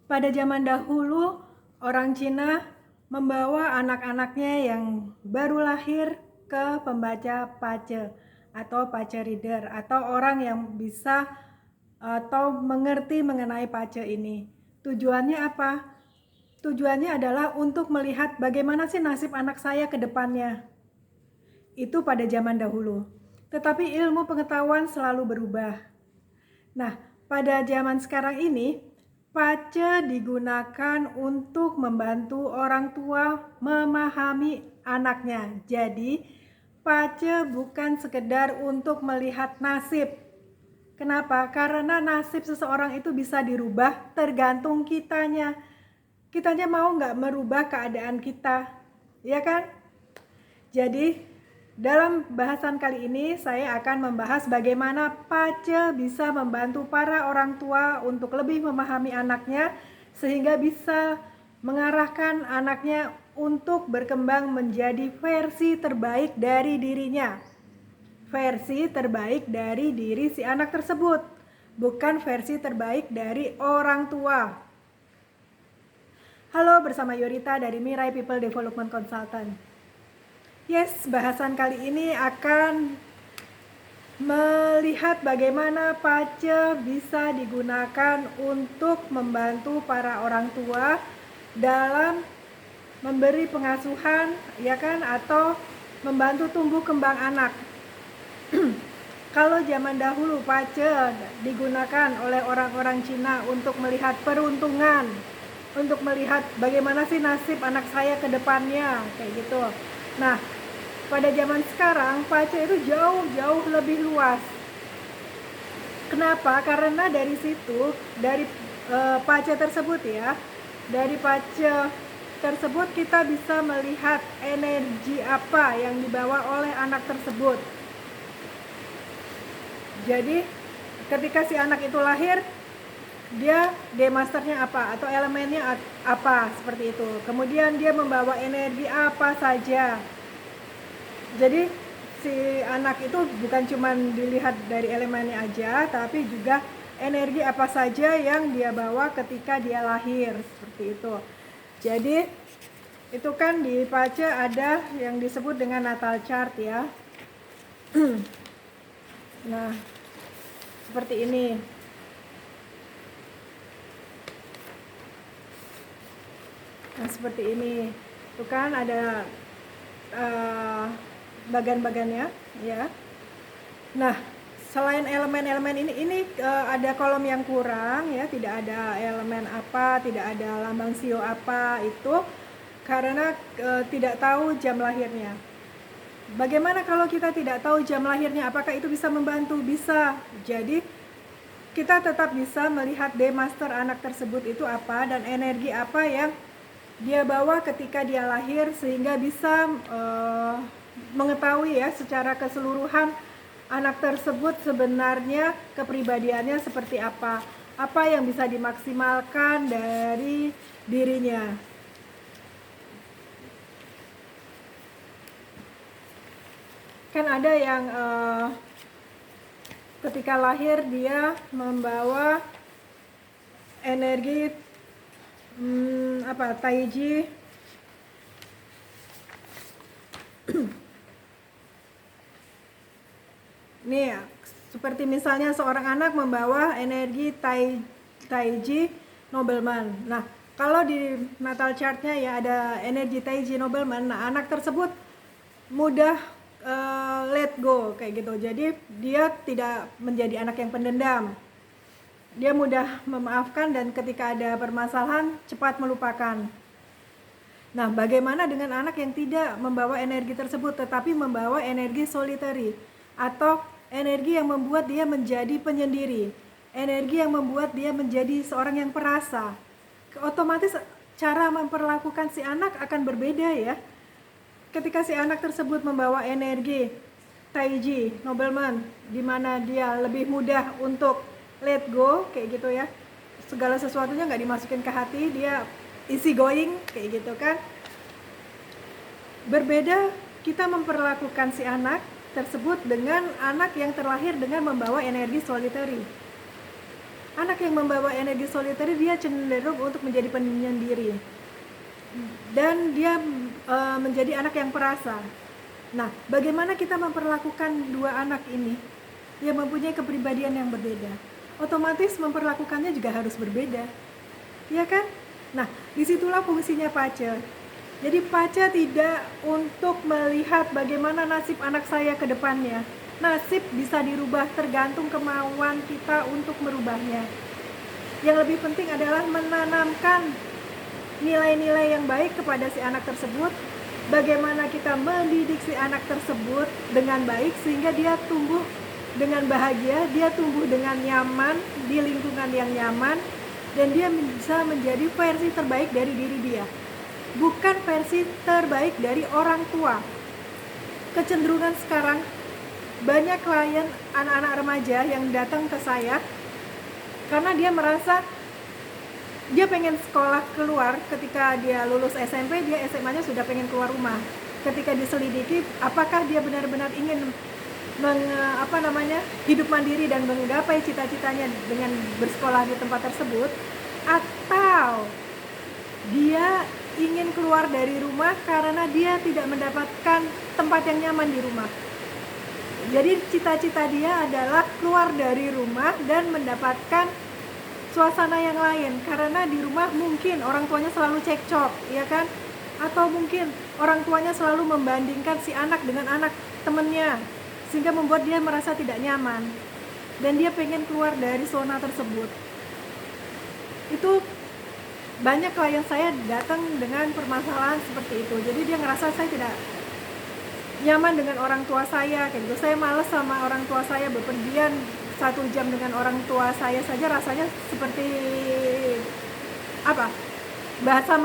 Pada zaman dahulu, orang Cina membawa anak-anaknya yang baru lahir ke pembaca pace atau pace reader atau orang yang bisa atau mengerti mengenai pace ini. Tujuannya apa? Tujuannya adalah untuk melihat bagaimana sih nasib anak saya ke depannya. Itu pada zaman dahulu. Tetapi ilmu pengetahuan selalu berubah. Nah, pada zaman sekarang ini, pace digunakan untuk membantu orang tua memahami anaknya. Jadi, pace bukan sekedar untuk melihat nasib. Kenapa? Karena nasib seseorang itu bisa dirubah tergantung kitanya. Kitanya mau nggak merubah keadaan kita, ya kan? Jadi, dalam bahasan kali ini saya akan membahas bagaimana pace bisa membantu para orang tua untuk lebih memahami anaknya sehingga bisa mengarahkan anaknya untuk berkembang menjadi versi terbaik dari dirinya. Versi terbaik dari diri si anak tersebut, bukan versi terbaik dari orang tua. Halo, bersama Yorita dari Mirai People Development Consultant. Yes, bahasan kali ini akan melihat bagaimana pace bisa digunakan untuk membantu para orang tua dalam memberi pengasuhan, ya kan, atau membantu tumbuh kembang anak. Kalau zaman dahulu pace digunakan oleh orang-orang Cina untuk melihat peruntungan, untuk melihat bagaimana sih nasib anak saya ke depannya, kayak gitu. Nah, pada zaman sekarang pace itu jauh lebih luas. Kenapa? Karena dari situ, dari pace tersebut ya, dari pace tersebut kita bisa melihat energi apa yang dibawa oleh anak tersebut. Jadi ketika si anak itu lahir, dia D-masternya apa atau elemennya apa, seperti itu. Kemudian dia membawa energi apa saja. Jadi si anak itu bukan cuma dilihat dari elemennya aja, tapi juga energi apa saja yang dia bawa ketika dia lahir, seperti itu. Jadi itu kan di pace ada yang disebut dengan natal chart ya. Nah, seperti ini. Nah, seperti ini. Itu kan ada bagan-bagannya ya. Nah, selain elemen-elemen ini ada kolom yang kurang ya, tidak ada elemen apa, tidak ada lambang sio apa, itu karena tidak tahu jam lahirnya. Bagaimana kalau kita tidak tahu jam lahirnya? Apakah itu bisa membantu? Bisa. Jadi kita tetap bisa melihat D-master anak tersebut itu apa dan energi apa yang dia bawa ketika dia lahir, sehingga bisa mengetahui ya secara keseluruhan anak tersebut sebenarnya kepribadiannya seperti apa yang bisa dimaksimalkan dari dirinya. Kan ada yang ketika lahir dia membawa energi Taiji. Nih, seperti misalnya seorang anak membawa energi Taiji Nobleman. Nah, kalau di natal chartnya ya ada energi Taiji Nobleman, nah anak tersebut mudah let go kayak gitu. Jadi dia tidak menjadi anak yang pendendam. Dia mudah memaafkan dan ketika ada permasalahan cepat melupakan. Nah, bagaimana dengan anak yang tidak membawa energi tersebut tetapi membawa energi solitary atau energi yang membuat dia menjadi penyendiri, energi yang membuat dia menjadi seorang yang perasa? Otomatis cara memperlakukan si anak akan berbeda ya. Ketika si anak tersebut membawa energi Taiji Nobleman, di mana dia lebih mudah untuk let go kayak gitu ya, segala sesuatunya nggak dimasukin ke hati, dia easy going kayak gitu kan. Berbeda kita memperlakukan si anak tersebut dengan anak yang terlahir dengan membawa energi solitary. Anak yang membawa energi soliter dia cenderung untuk menjadi penyendiri dan dia menjadi anak yang perasa. Nah, bagaimana kita memperlakukan dua anak ini yang mempunyai kepribadian yang berbeda? Otomatis memperlakukannya juga harus berbeda, ya kan? Nah, disitulah fungsinya pace. Jadi pace tidak untuk melihat bagaimana nasib anak saya ke depannya. Nasib bisa dirubah tergantung kemauan kita untuk merubahnya. Yang lebih penting adalah menanamkan nilai-nilai yang baik kepada si anak tersebut. Bagaimana kita mendidik si anak tersebut dengan baik sehingga dia tumbuh dengan bahagia, dia tumbuh dengan nyaman di lingkungan yang nyaman, dan dia bisa menjadi versi terbaik dari diri dia, bukan versi terbaik dari orang tua. Kecenderungan sekarang banyak klien anak-anak remaja yang datang ke saya karena dia merasa dia pengen sekolah keluar. Ketika dia lulus SMP, dia SMA-nya sudah pengen keluar rumah. Ketika diselidiki apakah dia benar-benar ingin hidup mandiri dan menggapai cita-citanya dengan bersekolah di tempat tersebut, atau dia ingin keluar dari rumah karena dia tidak mendapatkan tempat yang nyaman di rumah. Jadi cita-cita dia adalah keluar dari rumah dan mendapatkan suasana yang lain, karena di rumah mungkin orang tuanya selalu cekcok, ya kan? Atau mungkin orang tuanya selalu membandingkan si anak dengan anak temennya, sehingga membuat dia merasa tidak nyaman dan dia pengen keluar dari zona tersebut. Itu banyak klien saya datang dengan permasalahan seperti itu. Jadi dia ngerasa saya tidak nyaman dengan orang tua saya, kayak gitu. Saya malas sama orang tua saya, bepergian 1 jam dengan orang tua saya saja rasanya seperti apa? Bahasa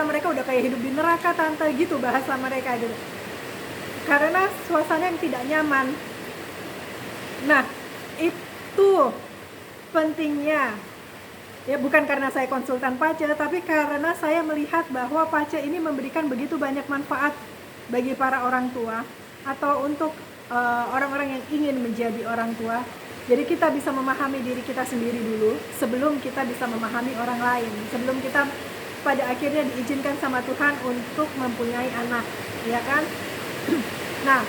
mereka udah kayak hidup di neraka tante gitu, bahasa mereka gitu. Karena suasana yang tidak nyaman. Nah, itu pentingnya. Ya, bukan karena saya konsultan pace, tapi karena saya melihat bahwa pace ini memberikan begitu banyak manfaat bagi para orang tua atau untuk orang-orang yang ingin menjadi orang tua. Jadi kita bisa memahami diri kita sendiri dulu sebelum kita bisa memahami orang lain, sebelum kita pada akhirnya diizinkan sama Tuhan untuk mempunyai anak, ya kan? Nah,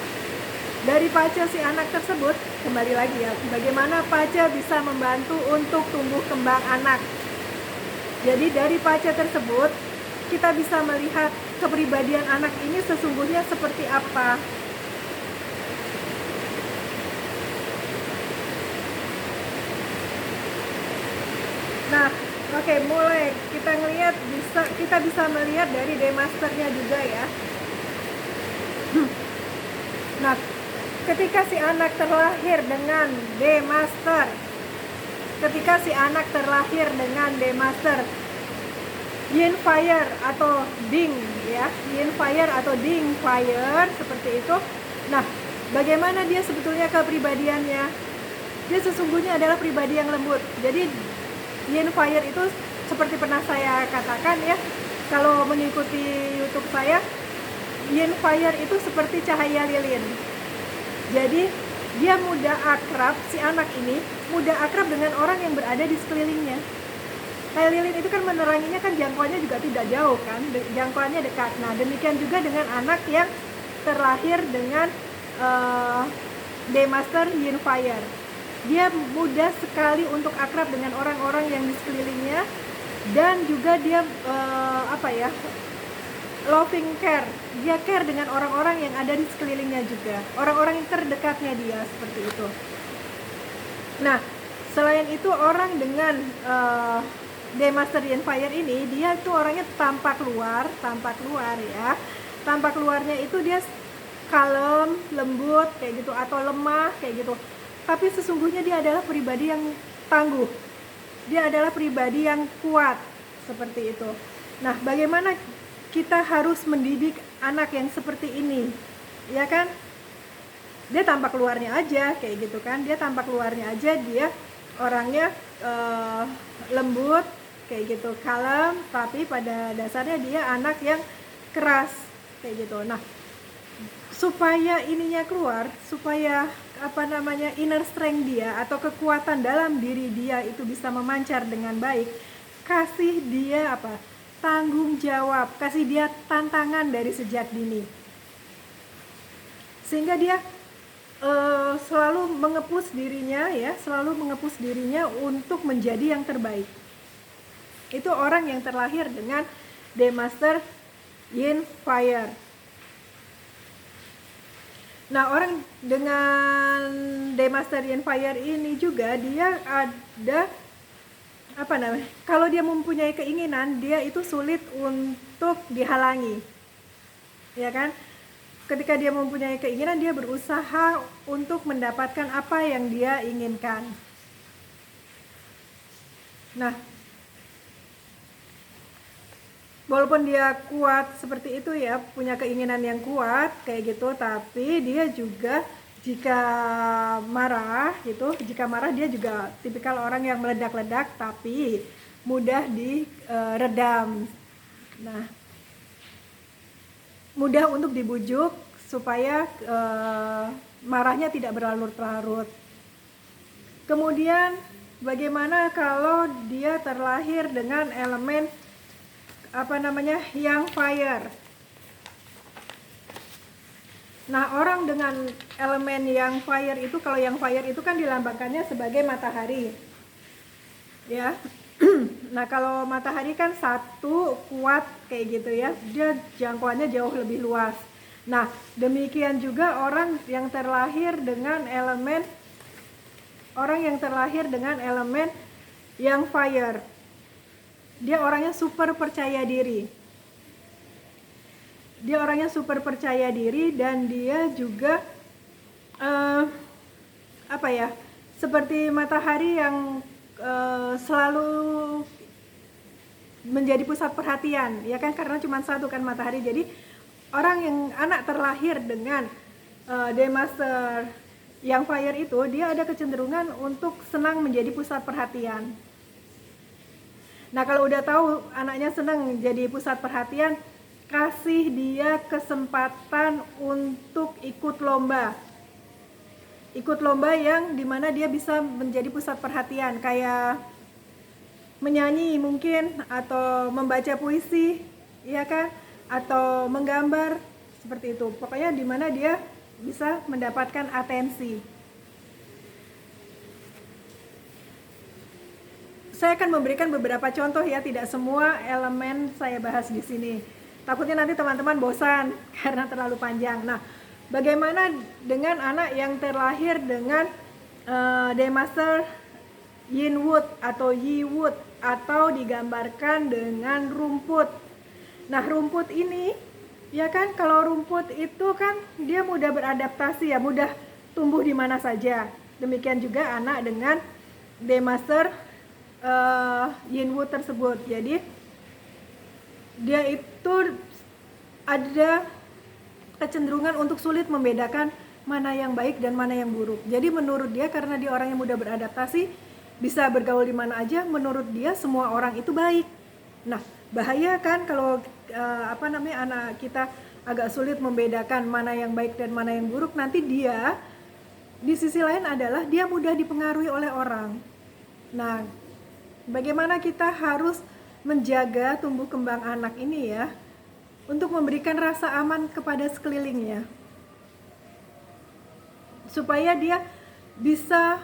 dari pace si anak tersebut, kembali lagi ya, bagaimana pace bisa membantu untuk tumbuh kembang anak. Jadi dari pace tersebut, kita bisa melihat kepribadian anak ini sesungguhnya seperti apa. Nah, oke, mulai kita ngelihat, kita bisa melihat dari demasternya juga ya. Nah, ketika si anak terlahir dengan demaster, yin fire atau ding ya, yin fire atau ding fire seperti itu. Nah, bagaimana dia sebetulnya kepribadiannya? Dia sesungguhnya adalah pribadi yang lembut. Jadi yin fire itu seperti pernah saya katakan ya, kalau mengikuti YouTube saya, yin fire itu seperti cahaya lilin. Jadi dia mudah akrab, si anak ini mudah akrab dengan orang yang berada di sekelilingnya. Kayak lilin itu kan meneranginya kan jangkauannya juga tidak jauh kan, jangkauannya dekat. Nah, demikian juga dengan anak yang terlahir dengan demaster yin fire. Dia mudah sekali untuk akrab dengan orang-orang yang di sekelilingnya, dan juga dia loving care. Dia care dengan orang-orang yang ada di sekelilingnya juga, orang-orang yang terdekatnya dia, seperti itu. Nah, selain itu orang dengan demaster yin fire ini, dia itu orangnya tampak luar ya. Tampak luarnya itu dia kalem, lembut kayak gitu, atau lemah kayak gitu. Tapi sesungguhnya dia adalah pribadi yang tangguh. Dia adalah pribadi yang kuat, seperti itu. Nah, bagaimana kita harus mendidik anak yang seperti ini? Ya kan? Dia tampak luarnya aja kayak gitu kan. Dia tampak luarnya aja dia orangnya lembut kayak gitu, kalem, tapi pada dasarnya dia anak yang keras kayak gitu. Nah, supaya ininya keluar, supaya inner strength dia atau kekuatan dalam diri dia itu bisa memancar dengan baik, kasih dia tanggung jawab, kasih dia tantangan dari sejak dini, sehingga dia selalu mengepus dirinya untuk menjadi yang terbaik. Itu orang yang terlahir dengan The Master Yin Fire. Nah, orang dengan The Master Yin Fire ini juga dia ada kalau dia mempunyai keinginan, dia itu sulit untuk dihalangi, ya kan? Ketika dia mempunyai keinginan, dia berusaha untuk mendapatkan apa yang dia inginkan. Nah, walaupun dia kuat seperti itu ya, punya keinginan yang kuat kayak gitu, tapi dia juga jika marah dia juga tipikal orang yang meledak-ledak tapi mudah diredam. Nah, mudah untuk dibujuk supaya marahnya tidak berlarut-larut. Kemudian bagaimana kalau dia terlahir dengan elemen yang fire? Nah, orang dengan elemen yang fire itu, kalau yang fire itu kan dilambangkannya sebagai matahari, ya. Nah, kalau matahari kan satu kuat kayak gitu ya, dia jangkauannya jauh lebih luas. Nah, demikian juga orang yang terlahir dengan elemen yang fire, dia orangnya super percaya diri. Dan dia juga seperti matahari yang selalu menjadi pusat perhatian, ya kan, karena cuma satu kan matahari. Jadi anak terlahir dengan The Master yang fire itu, dia ada kecenderungan untuk senang menjadi pusat perhatian. Nah, kalau udah tahu anaknya senang jadi pusat perhatian, kasih dia kesempatan untuk ikut lomba yang dimana dia bisa menjadi pusat perhatian, kayak menyanyi mungkin, atau membaca puisi, ya kan, atau menggambar, seperti itu. Pokoknya dimana dia bisa mendapatkan atensi. Saya akan memberikan beberapa contoh ya, tidak semua elemen saya bahas di sini. Takutnya nanti teman-teman bosan karena terlalu panjang. Nah, bagaimana dengan anak yang terlahir dengan The Master Yin Wood atau Yi Wood, atau digambarkan dengan rumput. Nah, rumput ini, ya kan, kalau rumput itu kan dia mudah beradaptasi ya, mudah tumbuh di mana saja. Demikian juga anak dengan The Master Yin Wood tersebut. Jadi dia itu ada kecenderungan untuk sulit membedakan mana yang baik dan mana yang buruk. Jadi menurut dia, karena dia orang yang mudah beradaptasi, bisa bergaul di mana aja, menurut dia semua orang itu baik. Nah, bahaya kan kalau anak kita agak sulit membedakan mana yang baik dan mana yang buruk. Nanti dia di sisi lain adalah dia mudah dipengaruhi oleh orang. Nah, bagaimana kita harus menjaga tumbuh kembang anak ini ya, untuk memberikan rasa aman kepada sekelilingnya, supaya dia bisa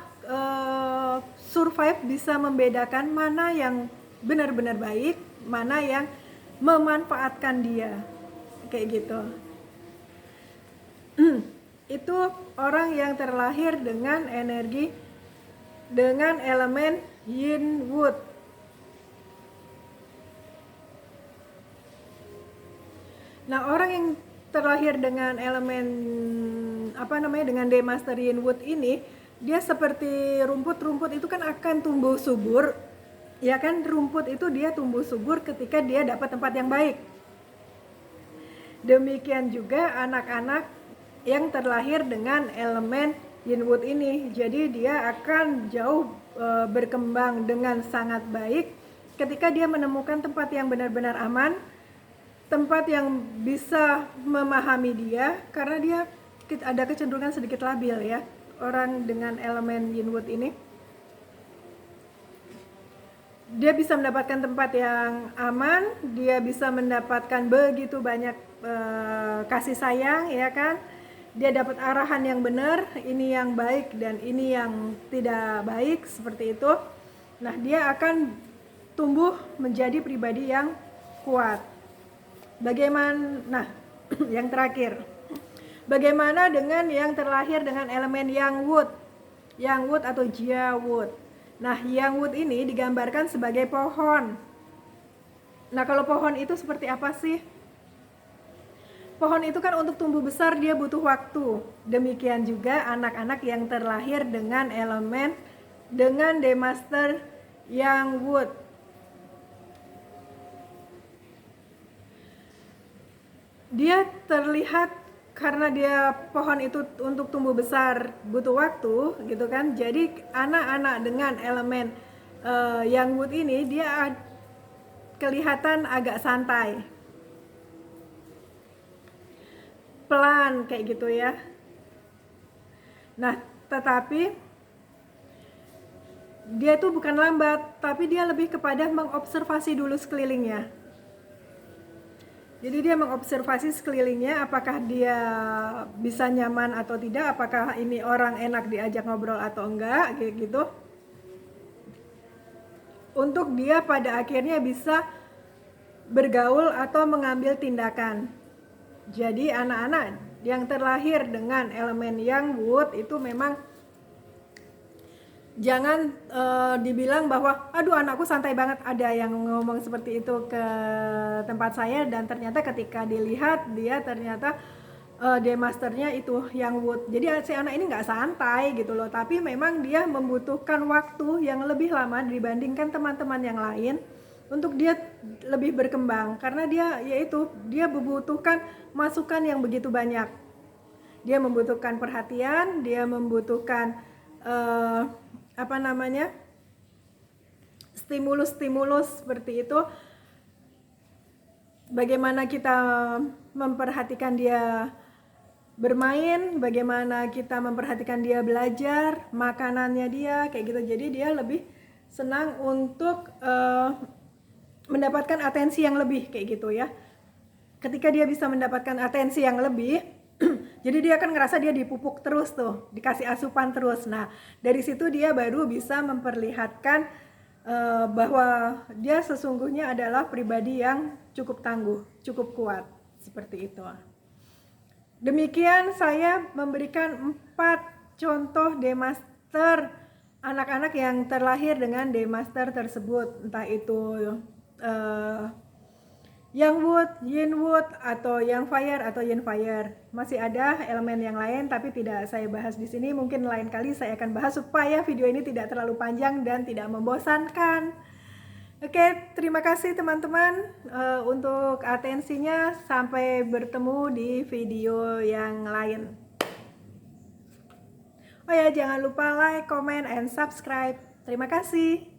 survive, bisa membedakan mana yang benar-benar baik, mana yang memanfaatkan dia, kayak gitu. Itu orang yang terlahir dengan elemen Yin Wood. Nah, orang yang terlahir dengan elemen dengan The Master Yin Wood ini, dia seperti rumput itu kan akan tumbuh subur, ya kan. Rumput itu dia tumbuh subur ketika dia dapat tempat yang baik. Demikian juga anak-anak yang terlahir dengan elemen Yin Wood ini, jadi dia akan jauh berkembang dengan sangat baik ketika dia menemukan tempat yang benar-benar aman, tempat yang bisa memahami dia, karena dia ada kecenderungan sedikit labil ya, orang dengan elemen yin wood ini, dia bisa mendapatkan tempat yang aman, dia bisa mendapatkan begitu banyak kasih sayang, ya kan? Dia dapat arahan yang benar, ini yang baik dan ini yang tidak baik, seperti itu. Nah, dia akan tumbuh menjadi pribadi yang kuat. Bagaimana? Nah, yang terakhir, bagaimana dengan yang terlahir dengan elemen yang wood? Yang wood atau jia wood. Nah, yang wood ini digambarkan sebagai pohon. Nah, kalau pohon itu seperti apa sih? Pohon itu kan untuk tumbuh besar dia butuh waktu. Demikian juga anak-anak yang terlahir dengan elemen dengan demaster yang wood. Dia terlihat karena dia pohon itu untuk tumbuh besar butuh waktu, gitu kan. Jadi anak-anak dengan elemen yang wood ini dia kelihatan agak santai, pelan kayak gitu ya. Nah, tetapi dia itu bukan lambat, tapi dia lebih kepada mengobservasi dulu sekelilingnya. Jadi dia mengobservasi sekelilingnya, apakah dia bisa nyaman atau tidak, apakah ini orang enak diajak ngobrol atau enggak, kayak gitu. Untuk dia pada akhirnya bisa bergaul atau mengambil tindakan. Jadi anak-anak yang terlahir dengan elemen yang wood itu memang jangan dibilang bahwa aduh anakku santai banget. Ada yang ngomong seperti itu ke tempat saya dan ternyata ketika dilihat dia ternyata demasternya itu yang wood. Jadi si anak ini nggak santai gitu loh, tapi memang dia membutuhkan waktu yang lebih lama dibandingkan teman-teman yang lain untuk dia lebih berkembang, karena dia membutuhkan masukan yang begitu banyak. Dia membutuhkan perhatian, dia membutuhkan stimulus-stimulus seperti itu. Bagaimana kita memperhatikan dia bermain, bagaimana kita memperhatikan dia belajar, makanannya dia kayak gitu. Jadi dia lebih senang untuk mendapatkan atensi yang lebih kayak gitu ya. Ketika dia bisa mendapatkan atensi yang lebih, jadi dia akan ngerasa dia dipupuk terus tuh, dikasih asupan terus. Nah, dari situ dia baru bisa memperlihatkan bahwa dia sesungguhnya adalah pribadi yang cukup tangguh, cukup kuat, seperti itu. Demikian saya memberikan 4 contoh demaster anak-anak yang terlahir dengan demaster tersebut, entah itu yang wood, yin wood, atau yang fire atau yin fire. Masih ada elemen yang lain tapi tidak saya bahas di sini. Mungkin lain kali saya akan bahas supaya video ini tidak terlalu panjang dan tidak membosankan. Oke, terima kasih teman-teman untuk atensinya. Sampai bertemu di video yang lain. Oh ya, jangan lupa like, comment, and subscribe. Terima kasih.